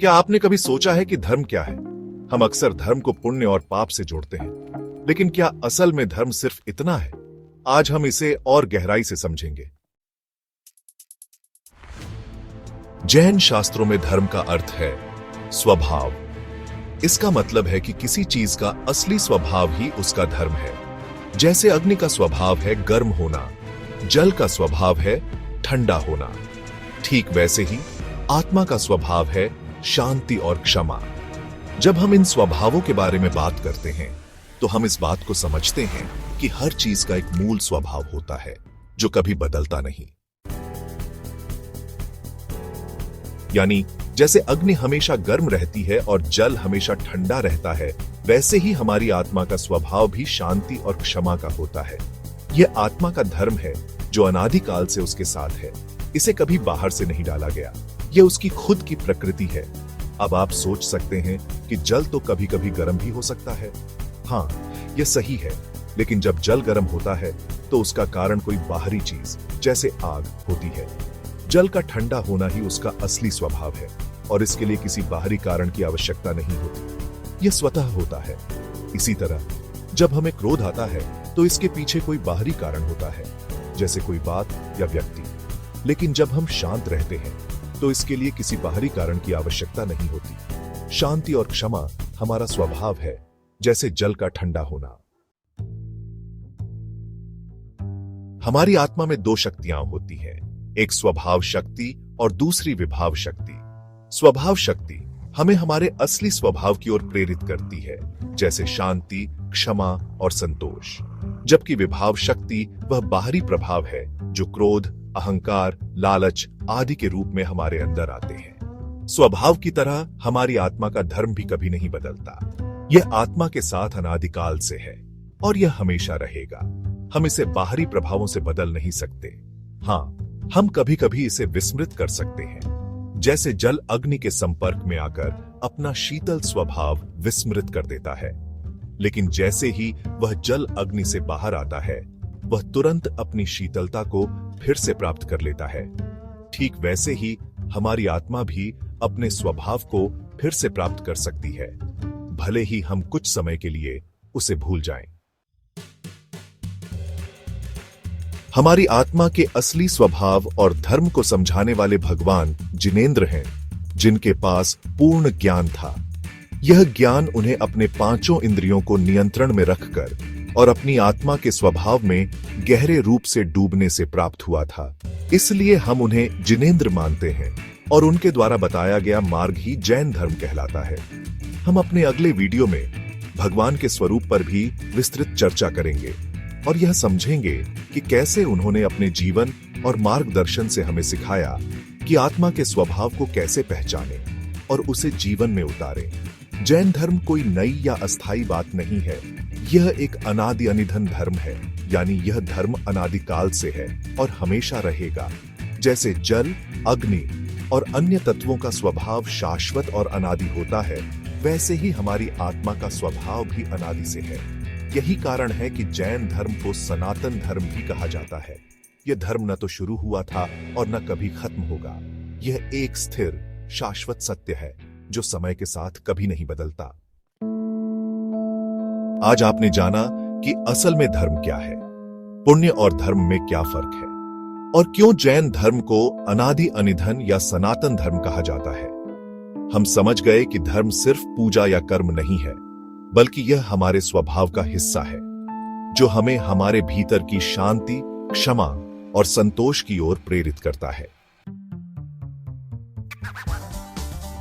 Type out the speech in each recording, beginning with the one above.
क्या आपने कभी सोचा है कि धर्म क्या है? हम अक्सर धर्म को पुण्य और पाप से जोड़ते हैं, लेकिन क्या असल में धर्म सिर्फ इतना है? आज हम इसे और गहराई से समझेंगे। जैन शास्त्रों में धर्म का अर्थ है स्वभाव। इसका मतलब है कि किसी चीज का असली स्वभाव ही उसका धर्म है। जैसे अग्नि का स्वभाव है गर्म होना, जल का स्वभाव है ठंडा होना, ठीक वैसे ही आत्मा का स्वभाव है शांति और क्षमा। जब हम इन स्वभावों के बारे में बात करते हैं तो हम इस बात को समझते हैं कि हर चीज का एक मूल स्वभाव होता है जो कभी बदलता नहीं। यानी जैसे अग्नि हमेशा गर्म रहती है और जल हमेशा ठंडा रहता है, वैसे ही हमारी आत्मा का स्वभाव भी शांति और क्षमा का होता है। यह आत्मा का धर्म है जो अनादिकाल से उसके साथ है। इसे कभी बाहर से नहीं डाला गया, यह उसकी खुद की प्रकृति है। अब आप सोच सकते हैं कि जल तो कभी कभी गर्म भी हो सकता है। हाँ, यह सही है, लेकिन जब जल गर्म होता है तो उसका कारण कोई बाहरी चीज जैसे आग होती है। जल का ठंडा होना ही उसका असली स्वभाव है और इसके लिए किसी बाहरी कारण की आवश्यकता नहीं होती, यह स्वतः होता है। इसी तरह जब हमें क्रोध आता है तो इसके पीछे कोई बाहरी कारण होता है, जैसे कोई बात या व्यक्ति। लेकिन जब हम शांत रहते हैं तो इसके लिए किसी बाहरी कारण की आवश्यकता नहीं होती। शांति और क्षमा हमारा स्वभाव है, जैसे जल का ठंडा होना। हमारी आत्मा में दो शक्तियां होती हैं, एक स्वभाव शक्ति और दूसरी विभाव शक्ति। स्वभाव शक्ति हमें हमारे असली स्वभाव की ओर प्रेरित करती है, जैसे शांति, क्षमा और संतोष। जबकि विभाव शक्ति वह बाहरी प्रभाव है जो क्रोध, अहंकार, लालच आदि के रूप में हमारे अंदर आते हैं। स्वभाव की तरह हमारी आत्मा का धर्म भी कभी नहीं बदलता। यह आत्मा के साथ अनादिकाल से है और यह हमेशा रहेगा। हम इसे बाहरी प्रभावों से बदल नहीं सकते। हाँ, हम कभी कभी इसे विस्मृत कर सकते हैं, जैसे जल अग्नि के संपर्क में आकर अपना शीतल स्वभाव विस्मृत कर देता है। लेकिन जैसे ही वह जल अग्नि से बाहर आता है, वह तुरंत अपनी शीतलता को फिर से प्राप्त कर लेता है। ठीक वैसे ही हमारी आत्मा भी अपने स्वभाव को फिर से प्राप्त कर सकती है, भले ही हम कुछ समय के लिए उसे भूल जाएं। हमारी आत्मा के असली स्वभाव और धर्म को समझाने वाले भगवान जिनेंद्र हैं, जिनके पास पूर्ण ज्ञान था। यह ज्ञान उन्हें अपने पांचों इंद्रियों को नियंत्रण में रखकर और अपनी आत्मा के स्वभाव में गहरे रूप से डूबने से प्राप्त हुआ था। इसलिए हम उन्हें जिनेंद्र मानते हैं और उनके द्वारा बताया गया मार्ग ही जैन धर्म कहलाता है। हम अपने अगले वीडियो में भगवान के स्वरूप पर भी विस्तृत चर्चा करेंगे और यह समझेंगे कि कैसे उन्होंने अपने जीवन और मार्गदर्शन से हमें सिखाया कि आत्मा के स्वभाव को कैसे पहचानें और उसे जीवन में उतारें। जैन धर्म कोई नई या अस्थायी बात नहीं है, यह एक अनादि अनिधन धर्म है। यानी यह धर्म अनादिकाल से है और हमेशा रहेगा। जैसे जल, अग्नि और अन्य तत्वों का स्वभाव शाश्वत और अनादि होता है, वैसे ही हमारी आत्मा का स्वभाव भी अनादि से है। यही कारण है कि जैन धर्म को सनातन धर्म भी कहा जाता है। यह धर्म न तो शुरू हुआ था और न कभी खत्म होगा। यह एक स्थिर, शाश्वत सत्य है जो समय के साथ कभी नहीं बदलता। आज आपने जाना कि असल में धर्म क्या है, पुण्य और धर्म में क्या फर्क है, और क्यों जैन धर्म को अनादि अनिधन या सनातन धर्म कहा जाता है। हम समझ गए कि धर्म सिर्फ पूजा या कर्म नहीं है, बल्कि यह हमारे स्वभाव का हिस्सा है जो हमें हमारे भीतर की शांति, क्षमा और संतोष की ओर प्रेरित करता है।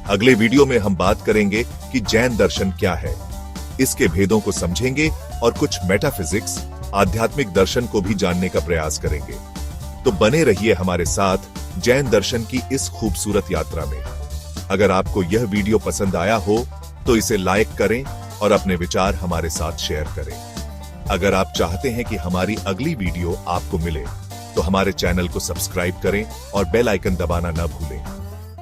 अगले वीडियो में हम बात करेंगे कि जैन दर्शन क्या है, इसके भेदों को समझेंगे और कुछ मेटाफिजिक्स, आध्यात्मिक दर्शन को भी जानने का प्रयास करेंगे। तो बने रहिए हमारे साथ जैन दर्शन की इस खूबसूरत यात्रा में। अगर आपको यह वीडियो पसंद आया हो तो इसे लाइक करें और अपने विचार हमारे साथ शेयर करें। अगर आप चाहते हैं कि हमारी अगली वीडियो आपको मिले तो हमारे चैनल को सब्सक्राइब करें और बेल आइकन दबाना न भूलें।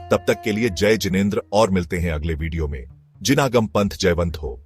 तब तक के लिए जय जिनेंद्र और मिलते हैं अगले वीडियो में। जिनागम पंथ जयवंत हो।